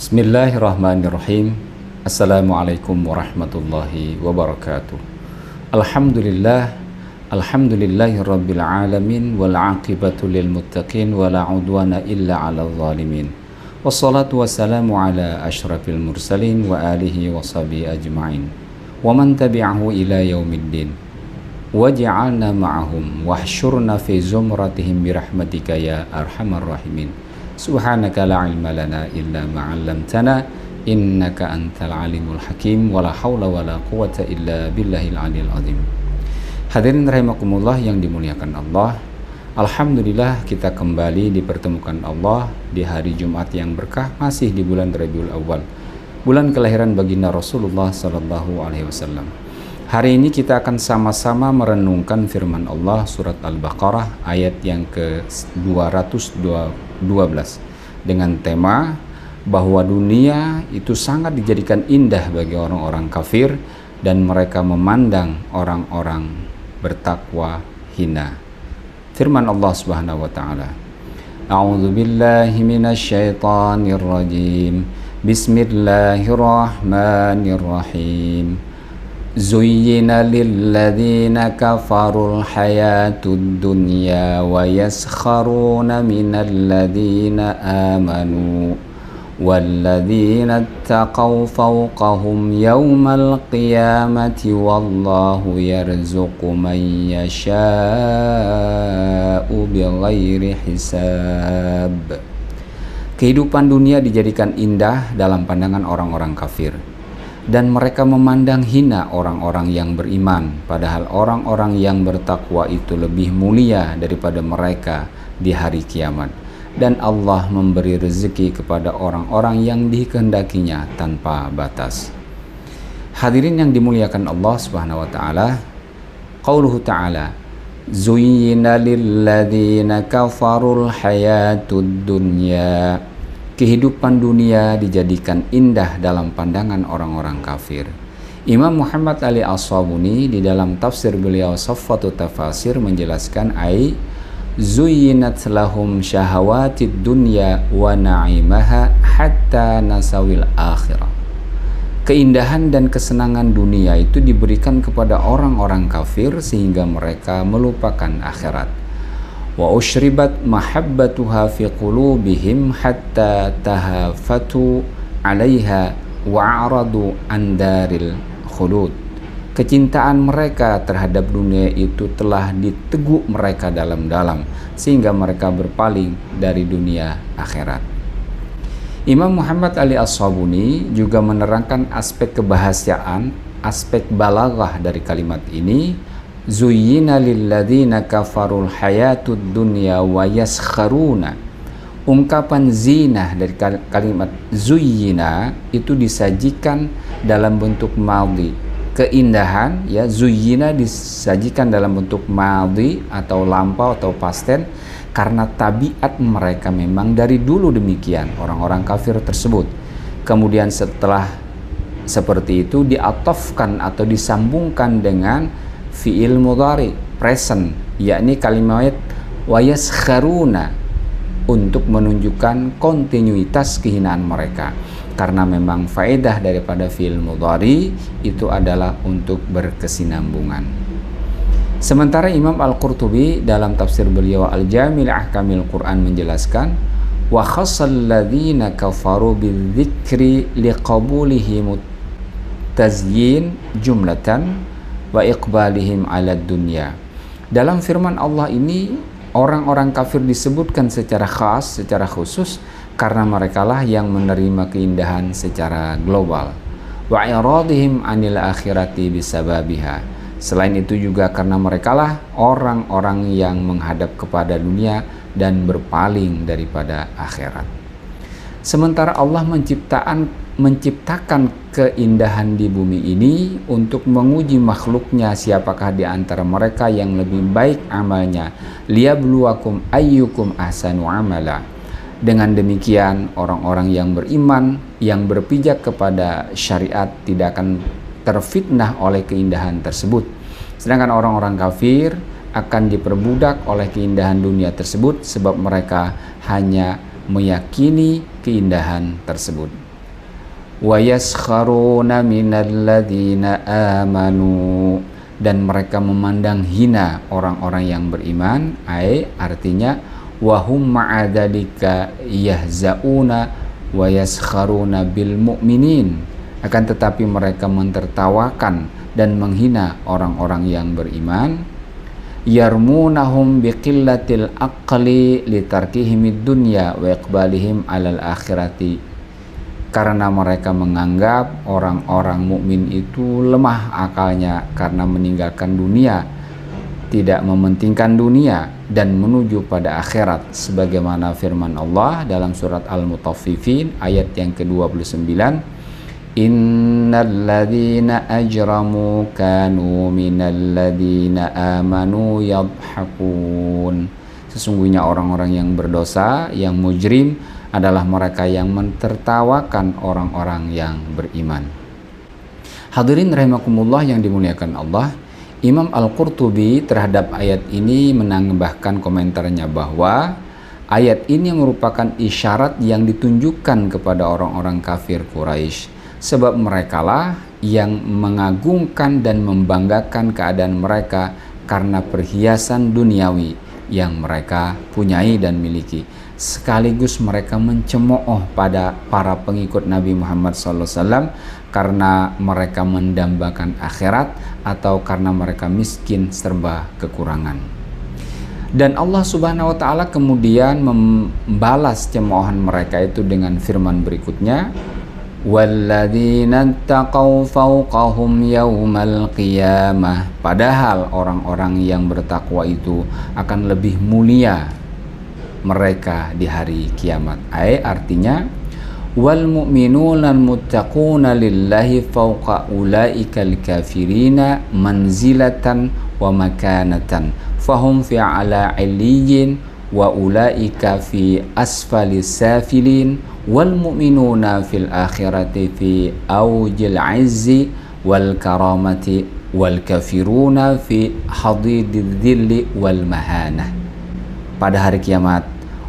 Bismillahirrahmanirrahim. Assalamualaikum warahmatullahi wabarakatuh. Alhamdulillahirabbil alamin wal aqibatu lil muttaqin wala udwana illa 'alal zalimin. Wassalatu wassalamu ala asyrafil mursalin wa alihi wa sahbihi ajma'in. Wa man tabi'ahu ila yaumiddin. Waj'alna ma'ahum wahsyurna fi zumratihim birahmatika ya arhamar rahimin. Subhanaka la ilma lana illa ma 'allamtana innaka antal alimul hakim wala haula wala quwata illa billahil aliyil azim. Hadirin rahimakumullah yang dimuliakan Allah, alhamdulillah kita kembali dipertemukan Allah di hari Jumat yang berkah, masih di bulan Rabiul Awal, bulan kelahiran baginda Rasulullah sallallahu alaihi wasallam. Hari ini kita akan sama-sama merenungkan firman Allah surat Al-Baqarah ayat yang ke-212 dengan tema bahwa dunia itu sangat dijadikan indah bagi orang-orang kafir dan mereka memandang orang-orang bertakwa hina. Firman Allah Subhanahu wa taala, A'udzu billahi minasyaitonir rajim. Bismillahirrahmanirrahim. Zuyyina lilladzina kafarul hayatud dunya wa yaskharuna minal ladzina amanu walladzina ittaqaw fawqahum yawmal qiyamati wallahu yarzuqu man yasha'u bighairi hisab. Kehidupan dunia dijadikan indah dalam pandangan orang-orang kafir, dan mereka memandang hina orang-orang yang beriman, padahal orang-orang yang bertakwa itu lebih mulia daripada mereka di hari kiamat. Dan Allah memberi rezeki kepada orang-orang yang dikehendakinya tanpa batas. Hadirin yang dimuliakan Allah Subhanahu wa taala, qauluhu ta'ala, Zuyyina lilladzina kafarul hayatud dunya. Kehidupan dunia dijadikan indah dalam pandangan orang-orang kafir. Imam Muhammad Ali As-Sabuni di dalam tafsir beliau Safwatut Tafasir menjelaskan zuyyinat lahum syahawatid dunya wa na'imaha hatta nasawil akhirah. Keindahan dan kesenangan dunia itu diberikan kepada orang-orang kafir sehingga mereka melupakan akhirat. Wa usyribat mahabbatuha fi qulubihim hatta tahafatu 'alaiha wa a'radu an daril khulud. Kecintaan mereka terhadap dunia itu telah diteguk mereka dalam-dalam sehingga mereka berpaling dari dunia akhirat. Imam Muhammad Ali As-Sabuni juga menerangkan aspek kebahasaan, aspek balaghah dari kalimat ini. Zuyyina lilladzina kafarul hayatud dunya wa yaskharuna. Ungkapan zinah dari kalimat zuyyina itu disajikan dalam bentuk madhi. Keindahan, ya, zuyyina disajikan dalam bentuk madhi atau lampau atau past tense karena tabiat mereka memang dari dulu demikian, orang-orang kafir tersebut. Kemudian setelah seperti itu diatofkan atau disambungkan dengan fi'il mudhari present, yakni kalimat wa yaskharuna, untuk menunjukkan kontinuitas kehinaan mereka, karena memang faedah daripada fi'il mudhari itu adalah untuk berkesinambungan. Sementara Imam Al-Qurtubi dalam tafsir beliau Al-Jami' li Ahkamil Quran menjelaskan wa khassal ladzina kafaru bidzikri liqabulihim tazyin jumlatan wa iqbalihim 'ala dunya. Dalam firman Allah ini orang-orang kafir disebutkan secara khas, secara khusus karena merekalah yang menerima keindahan secara global. Wa iradihim 'anil akhirati bisababiha. Selain itu juga karena merekalah orang-orang yang menghadap kepada dunia dan berpaling daripada akhirat. Sementara Allah menciptakan keindahan di bumi ini untuk menguji makhluknya siapakah di antara mereka yang lebih baik amalnya, liyabluwakum ayyukum ahsanu amala. Dengan demikian orang-orang yang beriman, yang berpijak kepada syariat tidak akan terfitnah oleh keindahan tersebut. Sedangkan orang-orang kafir akan diperbudak oleh keindahan dunia tersebut sebab mereka hanya meyakini keindahan tersebut. wa yaskharuna minal ladzina amanu, dan mereka memandang hina orang-orang yang beriman, artinya wahum ma'adzalika yahzauna wa yaskharuna bil mu'minin, akan tetapi mereka mentertawakan dan menghina orang-orang yang beriman. Yarmunahum biqillatil aqli litarkihimid dunya wa iqbalihim alal akhirati, karena mereka menganggap orang-orang mukmin itu lemah akalnya karena meninggalkan dunia, tidak mementingkan dunia dan menuju pada akhirat, sebagaimana firman Allah dalam surat Al-Mutaffifin ayat yang ke-29, innal ladzina ajramu kanu minal ladzina amanu yadhhakun, sesungguhnya orang-orang yang berdosa, yang mujrim adalah mereka yang mentertawakan orang-orang yang beriman. Hadirin rahimakumullah yang dimuliakan Allah, Imam Al-Qurtubi terhadap ayat ini menambahkan komentarnya bahwa ayat ini merupakan isyarat yang ditunjukkan kepada orang-orang kafir Quraisy, sebab merekalah yang mengagungkan dan membanggakan keadaan mereka karena perhiasan duniawi yang mereka punyai dan miliki. Sekaligus mereka mencemooh pada para pengikut Nabi Muhammad SAW karena mereka mendambakan akhirat atau karena mereka miskin serba kekurangan. Dan Allah Subhanahu wa taala kemudian membalas cemoohan mereka itu dengan firman berikutnya, walladzina taqaw fawqahum yaumal qiyamah, padahal orang-orang yang bertakwa itu akan lebih mulia mereka di hari kiamat. Artinya wal mu'minuna muttaquna lillahi fawqa ulaikal kafirina manzilatan wa makanatan fahum fi ala illiyin wa ulaika fi asfali safilin wal mu'minuna fil akhirati fi awjil izzi wal karamati wal kafiruna fi hadidil dhilli wal mahanah. Pada hari kiamat,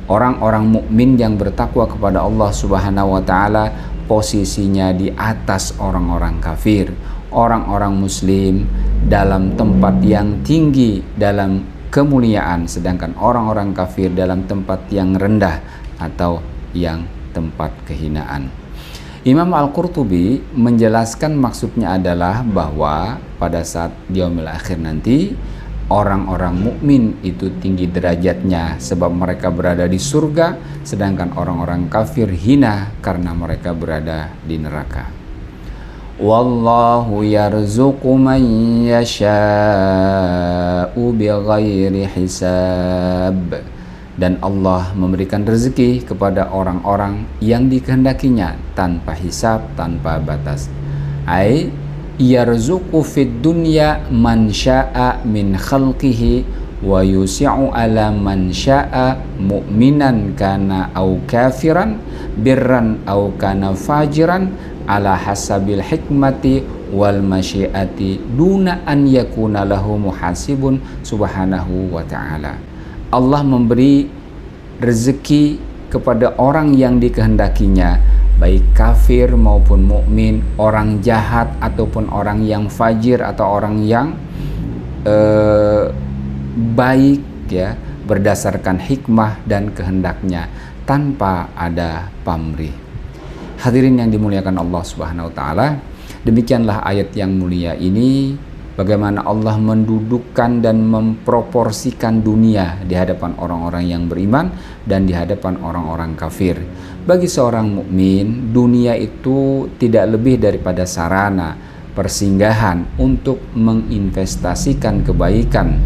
orang-orang mukmin yang bertakwa kepada Allah Subhanahu wa taala posisinya di atas orang-orang kafir, orang-orang muslim dalam tempat yang tinggi dalam kemuliaan, sedangkan orang-orang kafir dalam tempat yang rendah atau yang tempat kehinaan. Imam Al-Qurtubi menjelaskan maksudnya adalah bahwa pada saat yaumil akhir nanti orang-orang mukmin itu tinggi derajatnya sebab mereka berada di surga, sedangkan orang-orang kafir hina karena mereka berada di neraka. Wallahu yarzuqu man yasha'u bighairi hisab, dan Allah memberikan rezeki kepada orang-orang yang dikehendakinya tanpa hisab, tanpa batas. Yarzuqu fid dunya man sya'a min khalqihi wa yusi'u ala man sya'a mu'minan kana au kafiran birran au kana fajiran ala hasabil hikmati wal masyiati duna an yakuna lahu muhasibun subhanahu wa ta'ala. Allah memberi rezeki kepada orang yang dikehendakinya, baik kafir maupun mukmin, orang jahat ataupun orang yang fajir atau orang yang baik, ya, berdasarkan hikmah dan kehendaknya tanpa ada pamrih. Hadirin yang dimuliakan Allah Subhanahu wa taala, demikianlah ayat yang mulia ini, bagaimana Allah mendudukkan dan memproporsikan dunia di hadapan orang-orang yang beriman dan di hadapan orang-orang kafir. Bagi seorang mukmin, dunia itu tidak lebih daripada sarana persinggahan untuk menginvestasikan kebaikan,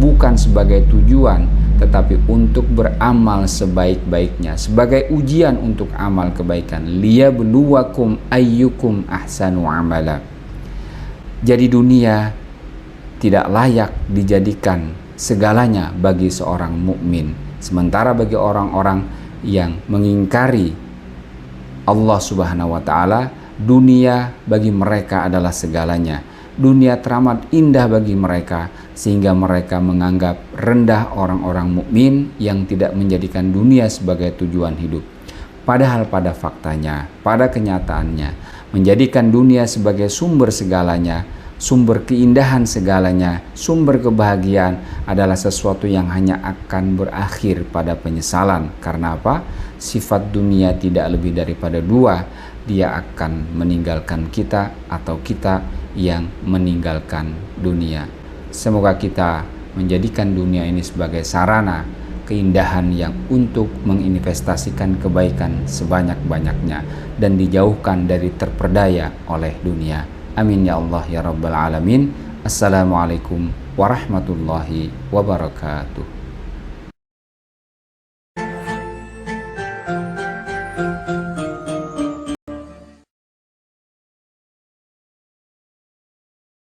bukan sebagai tujuan, tetapi untuk beramal sebaik-baiknya, sebagai ujian untuk amal kebaikan. Liyabluwakum ayyukum ahsanu amala. Jadi dunia tidak layak dijadikan segalanya bagi seorang mukmin, sementara bagi orang-orang yang mengingkari Allah Subhanahu wa taala, dunia bagi mereka adalah segalanya. Dunia teramat indah bagi mereka sehingga mereka menganggap rendah orang-orang mukmin yang tidak menjadikan dunia sebagai tujuan hidup. Padahal pada faktanya, pada kenyataannya, menjadikan dunia sebagai sumber segalanya, sumber keindahan segalanya, sumber kebahagiaan adalah sesuatu yang hanya akan berakhir pada penyesalan. Karena apa? Sifat dunia tidak lebih daripada dua. Dia akan meninggalkan kita atau kita yang meninggalkan dunia. Semoga kita menjadikan dunia ini sebagai sarana keindahan yang untuk menginvestasikan kebaikan sebanyak-banyaknya dan dijauhkan dari terperdaya oleh dunia. Amin ya Allah ya Rabbal Alamin. Assalamualaikum warahmatullahi wabarakatuh.